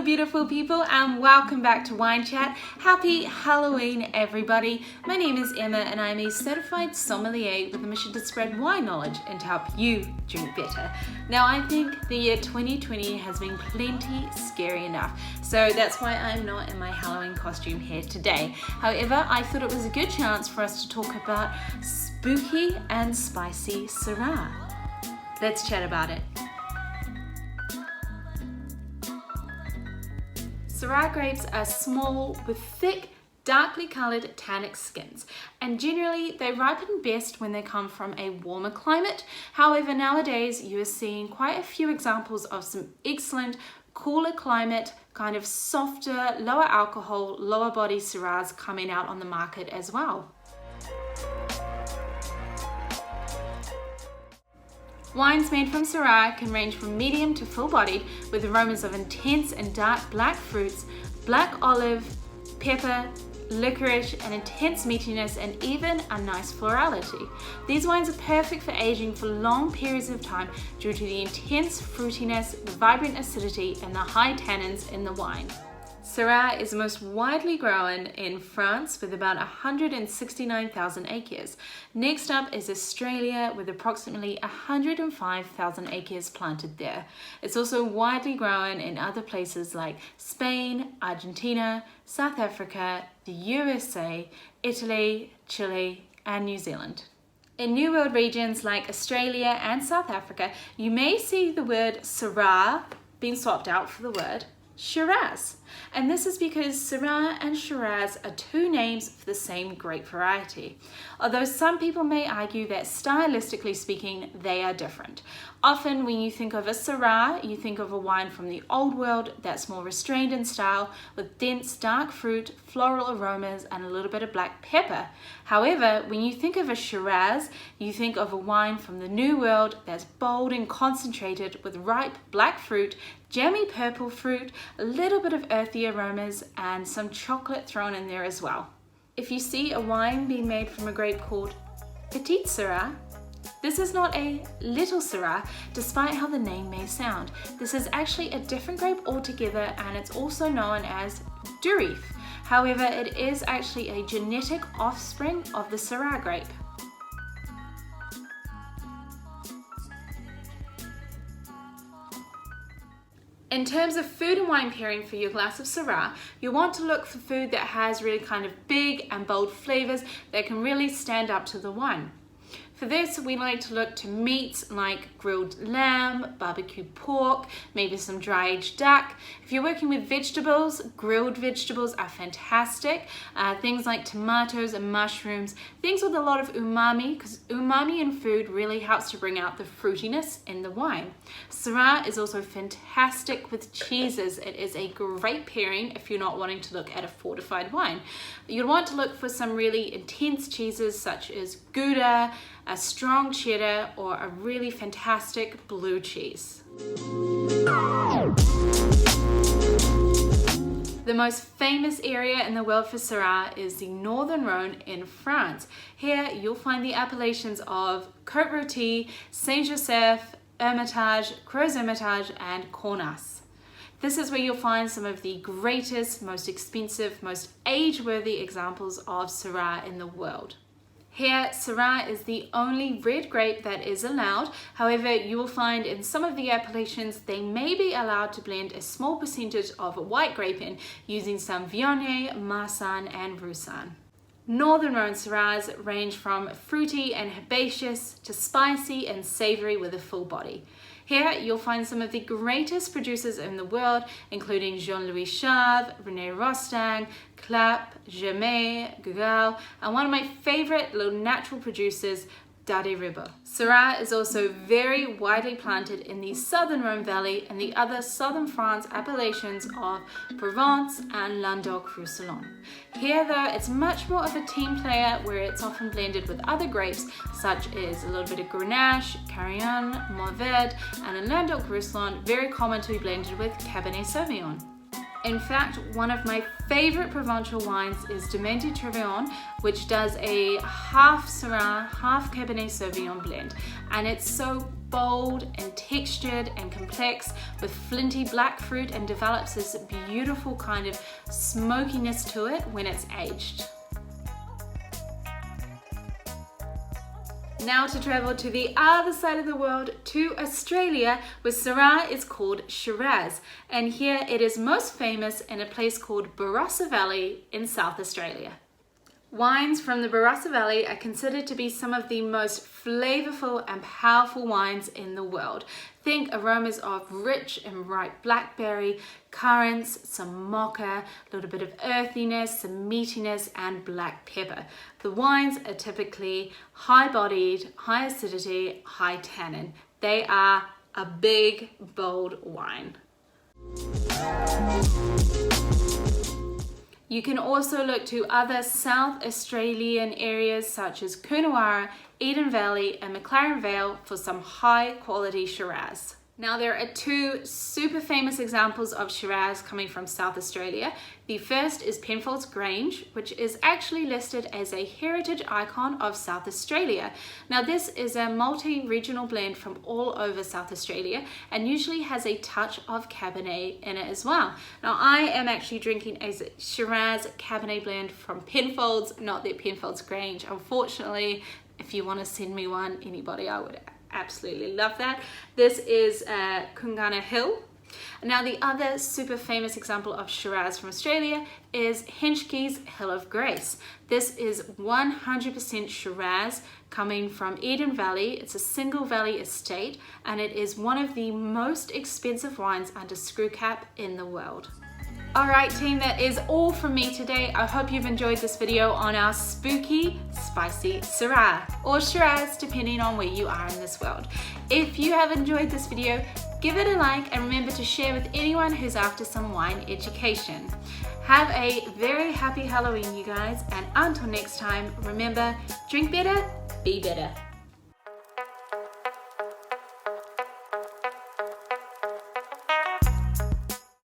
beautiful people, and welcome back to Wine Chat. Happy Halloween, everybody. My name is Emma and I'm a certified sommelier with a mission to spread wine knowledge and to help you drink better. Now, I think the year 2020 has been plenty scary enough, so that's why I'm not in my Halloween costume here today. However, I thought it was a good chance for us to talk about spooky and spicy Syrah. Let's chat about it. Syrah grapes are small with thick, darkly coloured tannic skins, and generally they ripen best when they come from a warmer climate. However, nowadays you are seeing quite a few examples of some excellent cooler climate, kind of softer, lower alcohol, lower body Syrahs coming out on the market as well. Wines made from Syrah can range from medium to full-bodied, with aromas of intense and dark black fruits, black olive, pepper, licorice, and intense meatiness, and even a nice florality. These wines are perfect for aging for long periods of time due to the intense fruitiness, the vibrant acidity, and the high tannins in the wine. Syrah is most widely grown in France with about 169,000 acres. Next up is Australia with approximately 105,000 acres planted there. It's also widely grown in other places like Spain, Argentina, South Africa, the USA, Italy, Chile, and New Zealand. In New World regions like Australia and South Africa, you may see the word Syrah being swapped out for the word Shiraz, and this is because Syrah and Shiraz are two names for the same grape variety, although some people may argue that stylistically speaking they are different. Often when you think of a Syrah, you think of a wine from the old world that's more restrained in style, with dense dark fruit, floral aromas, and a little bit of black pepper. However, when you think of a Shiraz, you think of a wine from the new world that's bold and concentrated with ripe black fruit, jammy purple fruit, a little bit of earthy aromas, and some chocolate thrown in there as well. If you see a wine being made from a grape called Petite Syrah, this is not a little Syrah, despite how the name may sound. This is actually a different grape altogether, and it's also known as Durif. However, it is actually a genetic offspring of the Syrah grape. In terms of food and wine pairing for your glass of Syrah, you want to look for food that has really kind of big and bold flavors that can really stand up to the wine. For this, we like to look to meats like grilled lamb, barbecue pork, maybe some dry-aged duck. If you're working with vegetables, grilled vegetables are fantastic. Things like tomatoes and mushrooms, things with a lot of umami, because umami in food really helps to bring out the fruitiness in the wine. Syrah is also fantastic with cheeses. It is a great pairing if you're not wanting to look at a fortified wine. You'll want to look for some really intense cheeses such as Gouda, a strong cheddar, or a really fantastic blue cheese. The most famous area in the world for Syrah is the Northern Rhone in France. Here you'll find the appellations of Côte-Rôtie, Saint-Joseph, Hermitage, Creux-Hermitage, and Cornas. This is where you'll find some of the greatest, most expensive, most age-worthy examples of Syrah in the world. Here, Syrah is the only red grape that is allowed. However, you will find in some of the appellations they may be allowed to blend a small percentage of white grape in, using some VIOGNIER, MARSANNE, and ROUSANNE. Northern Rhone Syrahs range from fruity and herbaceous to spicy and savoury with a full body. Here you'll find some of the greatest producers in the world, including Jean-Louis Chave, René Rostaing, Clap, Germain, Gugal, and one of my favourite little natural producers, Dade Ribot. Syrah is also very widely planted in the southern Rhone Valley and the other southern France appellations of Provence and Languedoc-Roussillon. Here though, it's much more of a team player where it's often blended with other grapes such as a little bit of Grenache, Carignan, Mourvedre, and in Languedoc-Roussillon, very common to be blended with Cabernet Sauvignon. In fact, one of my favorite Provençal wines is Domaine-du-Travaillon, which does a half Syrah, half Cabernet Sauvignon blend. And it's so bold and textured and complex with flinty black fruit and develops this beautiful kind of smokiness to it when it's aged. Now to travel to the other side of the world, to Australia, where Syrah is called Shiraz, and here it is most famous in a place called Barossa Valley in South Australia. Wines from the Barossa Valley are considered to be some of the most flavorful and powerful wines in the world. Think aromas of rich and ripe blackberry, currants, some mocha, a little bit of earthiness, some meatiness, and black pepper. The wines are typically high-bodied, high acidity, high tannin. They are a big, bold wine. You can also look to other South Australian areas such as Coonawarra, Eden Valley and McLaren Vale for some high quality Shiraz. Now there are two super famous examples of Shiraz coming from South Australia. The first is Penfolds Grange, which is actually listed as a heritage icon of South Australia. Now this is a multi-regional blend from all over South Australia and usually has a touch of Cabernet in it as well. Now I am actually drinking a Shiraz Cabernet blend from Penfolds, not their Penfolds Grange. Unfortunately, if you want to send me one, anybody, I would absolutely love that. This is Koonunga Hill. Now the other super famous example of Shiraz from Australia is HENSCHKE's Hill of Grace. This is 100% Shiraz coming from Eden Valley. It's a single valley estate and it is one of the most expensive wines under screw cap in the world. Alright team, that is all from me today. I hope you've enjoyed this video on our spooky, spicy Syrah, or Shiraz, depending on where you are in this world. If you have enjoyed this video, give it a like and remember to share with anyone who's after some wine education. Have a very happy Halloween, you guys, and until next time, remember, drink better, be better.